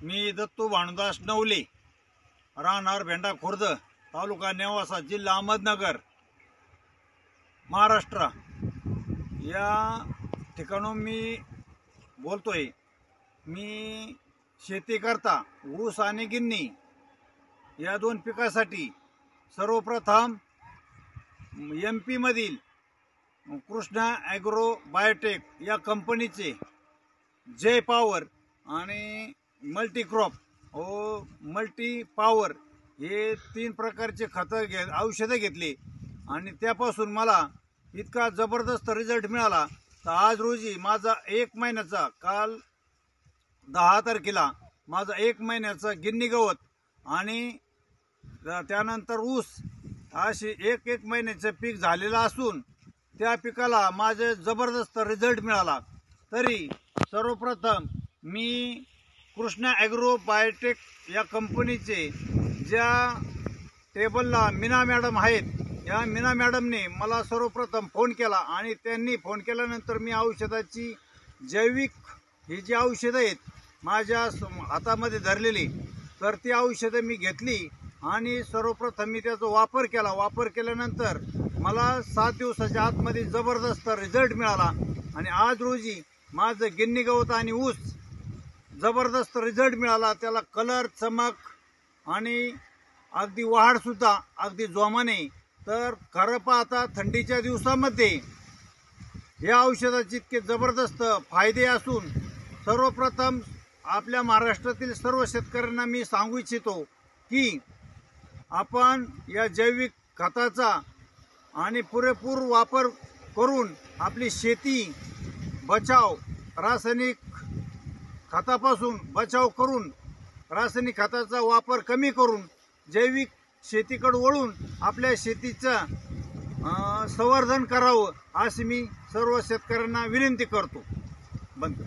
मी दत्तू भानुदास नवले, राहणार भेंडा खुर्द, तालुका नेवासा, जिल्हा अहमदनगर, महाराष्ट्र या ठिकाणून मी बोलतोय। मी शेती करता ऊस आणि गिन्नी या दोन पिकासाठी सर्वप्रथम MP मधील कृष्णा ॲग्रो बायोटेक या कंपनीचे जय पॉवर आणि मल्टी क्रॉप मल्टी पॉवर हे 3 प्रकारचे औषधं घेतली आणि त्यापासून मला इतका जबरदस्त रिझल्ट मिळाला। तर आज रोजी माझा 1 महिन्याचा, काल 10 तारखेला माझा 1 महिन्याचा गिन्नी गवत आणि त्यानंतर ऊस असे एक महिन्याचे पीक झालेलं असून त्या पिकाला माझे जबरदस्त रिझल्ट मिळाला। तरी सर्वप्रथम मी कृष्णा ॲग्रो बायोटेक या कंपनीचे ज्या टेबलला मीना मॅडम आहेत, या मीना मॅडमने मला सर्वप्रथम फोन केला आणि त्यांनी फोन केल्यानंतर मी औषधाची जैविक ही जी औषधं आहेत माझ्या हातामध्ये धरलेली, तर ती औषधं मी घेतली आणि सर्वप्रथम मी त्याचा वापर केला। वापर केल्यानंतर मला 7 दिवसाच्या आतमध्ये जबरदस्त रिझल्ट मिळाला आणि आज रोजी माझं गिन्नी गवत आणि ऊस जबरदस्त रिझल्ट मिळाला। त्याला कलर, चमक आणि अगदी वाढसुद्धा अगदी जोमाने। तर खरं पाहता थंडीच्या दिवसामध्ये या औषधाचे इतके जबरदस्त फायदे असून सर्वप्रथम आपल्या महाराष्ट्रातील सर्व शेतकऱ्यांना मी सांगू इच्छितो की आपण या जैविक खताचा आणि पुरेपूर वापर करून आपली शेती बचाव, रासायनिक खतापासून बचाव करून, रासायनिक खताचा वापर कमी करून जैविक शेतीकडे वळून आपल्या शेतीचं संवर्धन करावं अशी मी सर्व शेतकऱ्यांना विनंती करतो। बंद।